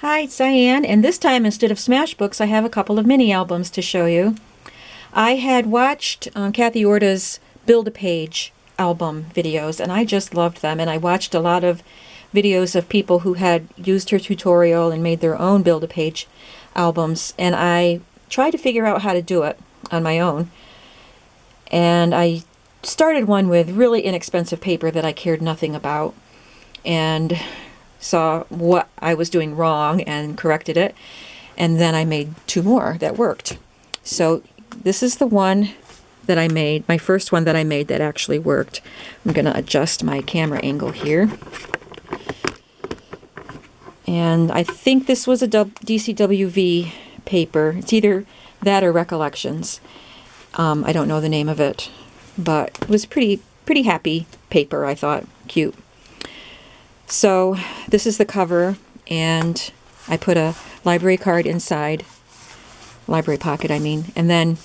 Hi, it's Diane, and this time instead of Smash Books, I have a couple of mini albums to show you. I had watched Kathy Orta's Build-A-Page album videos, and I just loved them, and I watched a lot of videos of people who had used her tutorial and made their own Build-A-Page albums, and I tried to figure out how to do it on my own. And I started one with really inexpensive paper that I cared nothing about, and saw what I was doing wrong and corrected it, and then I made two more that worked. So this is the one that I made, my first one that I made that actually worked. I'm going to adjust my camera angle here. And I think this was a DCWV paper. It's either that or Recollections. I don't know the name of it, but it was pretty happy paper, I thought. Cute. So this is the cover, and I put a library card inside, library pocket I mean, and then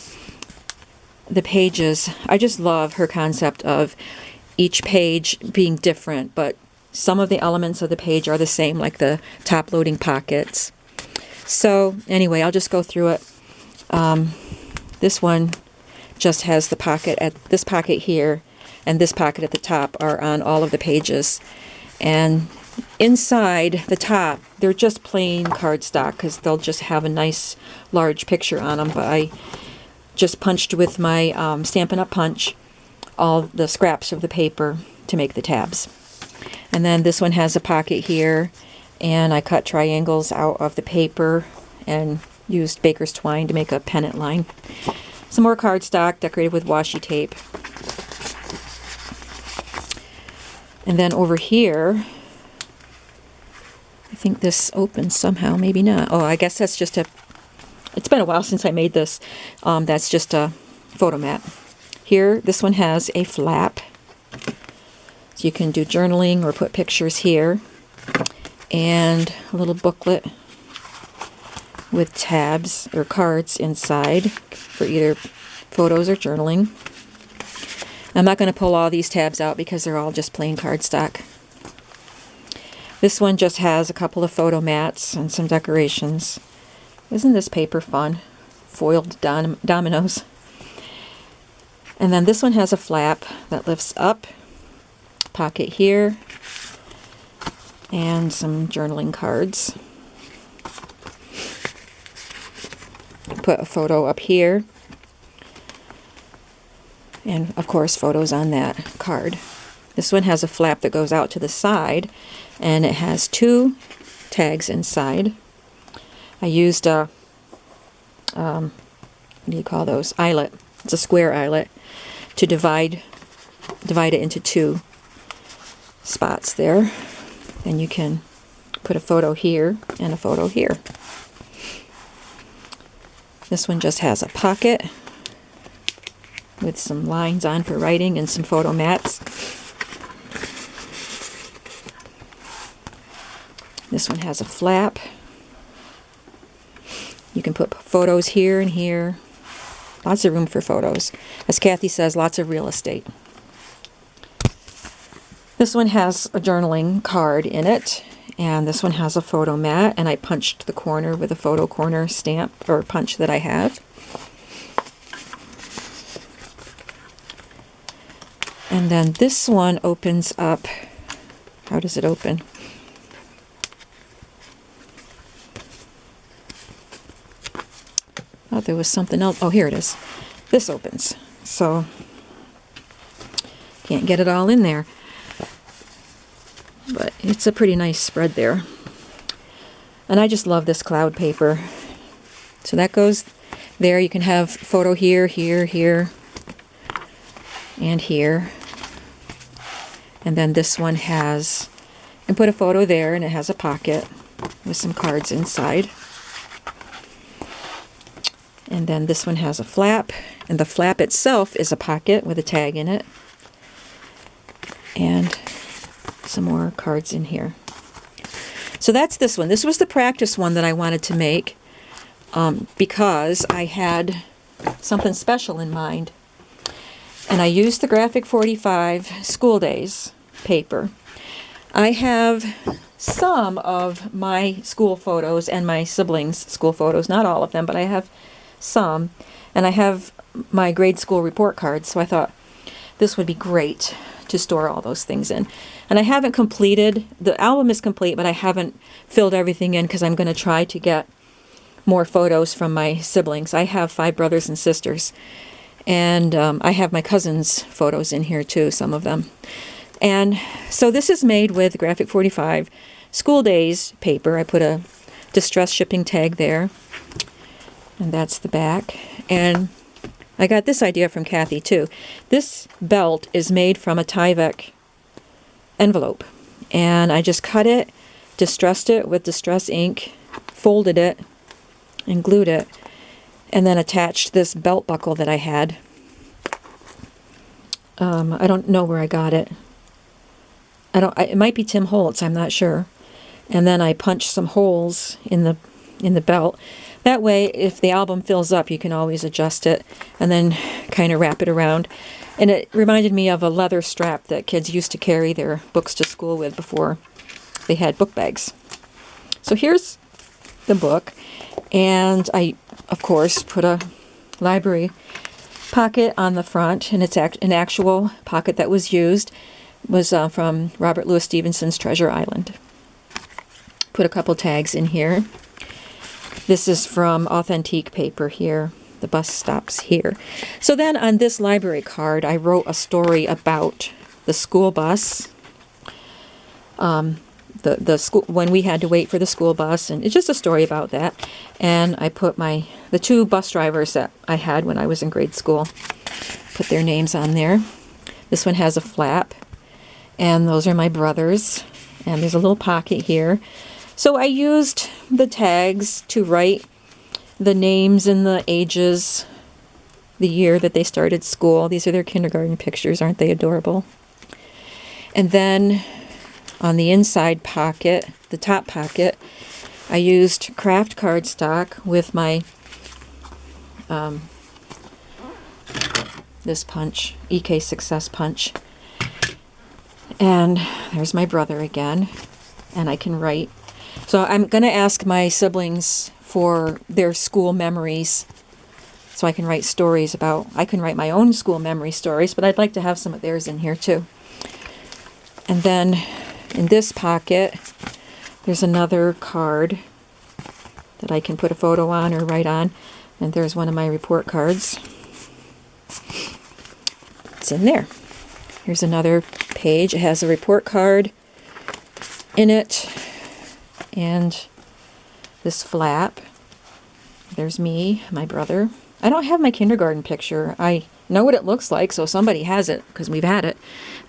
the pages. I just love her concept of each page being different, but some of the elements of the page are the same, like the top loading pockets. So anyway, I'll just go through it. This one just has the pocket at this pocket here, and this pocket at the top are on all of the pages. And inside the top, they're just plain cardstock because they'll just have a nice large picture on them. But I just punched with my Stampin' Up! Punch all the scraps of the paper to make the tabs. And then this one has a pocket here, and I cut triangles out of the paper and used baker's twine to make a pennant line. Some more cardstock decorated with washi tape. And then over here, I think this opens somehow, maybe not. Oh, I guess that's just it's been a while since I made this. That's just a photo mat. Here, this one has a flap. So you can do journaling or put pictures here. And a little booklet with tabs or cards inside for either photos or journaling. I'm not going to pull all these tabs out because they're all just plain cardstock. This one just has a couple of photo mats and some decorations. Isn't this paper fun? Foiled dominoes. And then this one has a flap that lifts up. Pocket here. And some journaling cards. Put a photo up here. And of course photos on that card. This one has a flap that goes out to the side, and it has two tags inside. I used a what do you call those? Eyelet. It's a square eyelet to divide it into two spots there. And you can put a photo here and a photo here. This one just has a pocket with some lines on for writing and some photo mats. This one has a flap. You can put photos here and here. Lots of room for photos. As Kathy says, lots of real estate. This one has a journaling card in it, and this one has a photo mat, and I punched the corner with a photo corner stamp or punch that I have. And then this one opens up. How does it open? Oh, there was something else. Oh, here it is. This opens. So, can't get it all in there. But it's a pretty nice spread there. And I just love this cloud paper. So that goes there. You can have photo here, here, here, and here. And then this one has, you can put a photo there, and it has a pocket with some cards inside. And then this one has a flap, and the flap itself is a pocket with a tag in it. And some more cards in here. So that's this one. This was the practice one that I wanted to make because I had something special in mind. And I used the Graphic 45 School Days paper. I have some of my school photos and my siblings' school photos. Not all of them, but I have some. And I have my grade school report cards, so I thought this would be great to store all those things in. And I haven't completed, the album is complete, but I haven't filled everything in because I'm going to try to get more photos from my siblings. I have 5 brothers and sisters, and I have my cousins' photos in here too, some of them. And so this is made with Graphic 45 School Days paper. I put a distress shipping tag there, and that's the back. And I got this idea from Kathy too. This belt is made from a Tyvek envelope, and I just cut it, distressed it with distress ink, folded it, and glued it, and then attached this belt buckle that I had. I don't know where I got it. It might be Tim Holtz, I'm not sure. And then I punched some holes in the belt. That way, if the album fills up, you can always adjust it and then kind of wrap it around. And it reminded me of a leather strap that kids used to carry their books to school with before they had book bags. So here's the book. And I, of course, put a library pocket on the front, and it's an actual pocket that was used. It was from Robert Louis Stevenson's Treasure Island. Put a couple tags in here. This is from Authentique paper here. The bus stops here. So then on this library card, I wrote a story about the school bus. The school, when we had to wait for the school bus, and it's just a story about that. And I put the 2 bus drivers that I had when I was in grade school, put their names on there. This one has a flap, and those are my brothers. And there's a little pocket here. So I used the tags to write the names and the ages, the year that they started school. These are their kindergarten pictures. Aren't they adorable? And then on the inside pocket, the top pocket, I used craft cardstock with my this punch, EK Success punch. And there's my brother again, and I can write. So I'm going to ask my siblings for their school memories, so I can write stories about, I can write my own school memory stories, but I'd like to have some of theirs in here too. And then in this pocket, there's another card that I can put a photo on or write on. And there's one of my report cards. It's in there. Here's another page. It has a report card in it. And this flap. There's me, my brother. I don't have my kindergarten picture. I know what it looks like, so somebody has it because we've had it.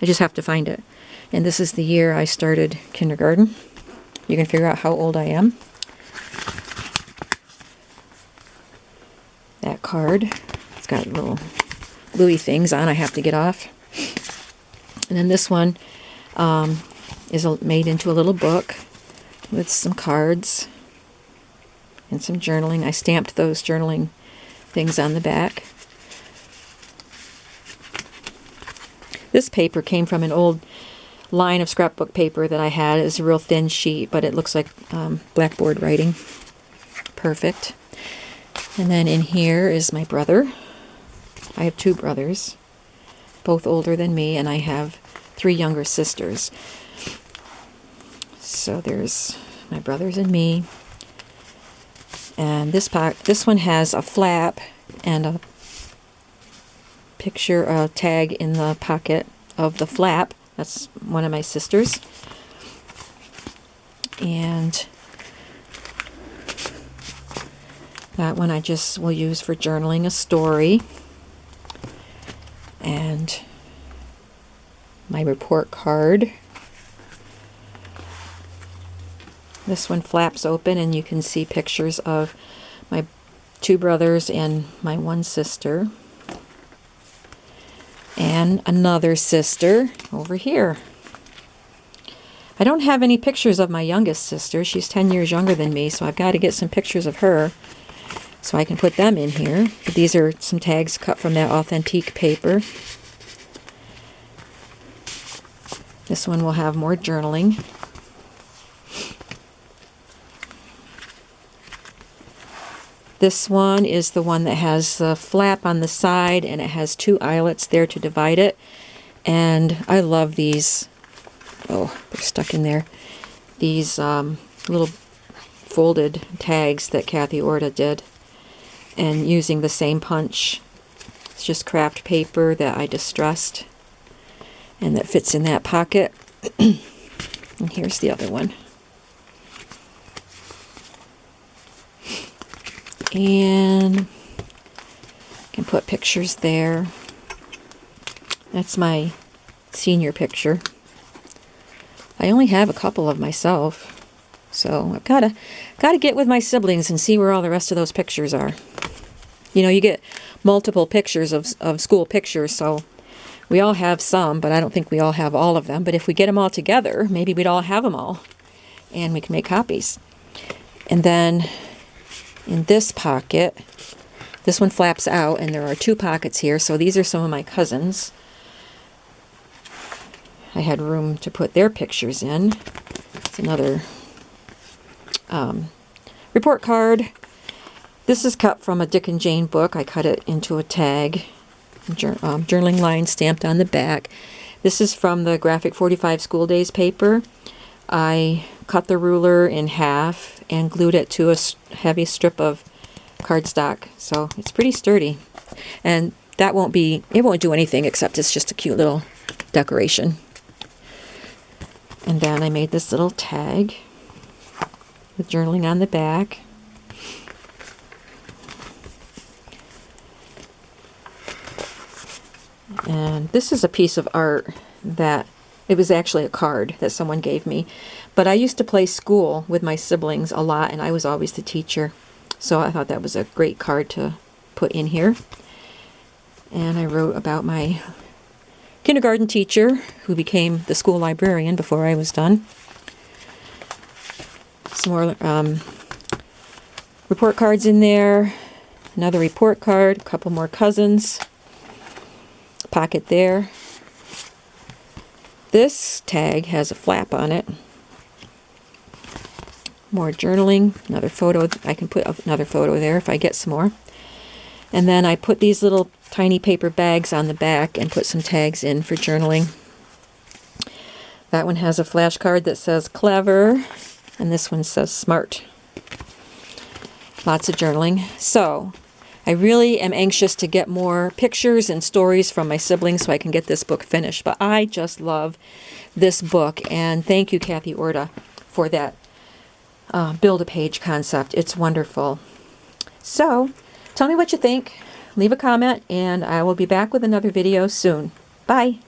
I just have to find it. And this is the year I started kindergarten. You can figure out how old I am. That card. It's got little gluey things on I have to get off. And then this one is made into a little book with some cards and some journaling. I stamped those journaling things on the back. This paper came from an old line of scrapbook paper that I had. It's a real thin sheet, but it looks like blackboard writing. Perfect. And then in here is my brother. I have 2 brothers, both older than me, and I have 3 younger sisters. So there's my brothers and me. And this one has a flap and a picture, a tag in the pocket of the flap. That's one of my sisters. And that one I just will use for journaling a story. And my report card. This one flaps open and you can see pictures of my 2 brothers and my 1 sister. And another sister over here. I don't have any pictures of my youngest sister. She's 10 years younger than me, so I've got to get some pictures of her so I can put them in here. But these are some tags cut from that Authentique paper. This one will have more journaling. This one is the one that has the flap on the side, and it has 2 eyelets there to divide it. And I love these. Oh, they're stuck in there. These little folded tags that Kathy Orta did. And using the same punch. It's just craft paper that I distressed. And that fits in that pocket. And here's the other one. And I can put pictures there. That's my senior picture. I only have a couple of myself, so I've gotta get with my siblings and see where all the rest of those pictures are. You know, you get multiple pictures of school pictures, so we all have some, but I don't think we all have all of them. But if we get them all together, maybe we'd all have them all, and we can make copies. And then in this pocket, this one flaps out, and there are 2 pockets here, so these are some of my cousins. I had room to put their pictures in. It's another report card. This is cut from a Dick and Jane book. I cut it into a tag, journaling line stamped on the back. This is from the Graphic 45 School Days paper. I cut the ruler in half and glued it to a heavy strip of cardstock, so it's pretty sturdy. And it won't do anything except it's just a cute little decoration. And then I made this little tag with journaling on the back. And this is a piece of art that, it was actually a card that someone gave me. But I used to play school with my siblings a lot, and I was always the teacher. So I thought that was a great card to put in here. And I wrote about my kindergarten teacher who became the school librarian before I was done. Some more report cards in there. Another report card, a couple more cousins. Pocket there. This tag has a flap on it. More journaling, another photo. I can put another photo there if I get some more. And then I put these little tiny paper bags on the back and put some tags in for journaling. That one has a flashcard that says clever, and this one says smart. Lots of journaling. So I really am anxious to get more pictures and stories from my siblings so I can get this book finished. But I just love this book, and thank you, Kathy Orta, for that Build-A-Page concept. It's wonderful. So tell me what you think. Leave a comment, and I will be back with another video soon. Bye.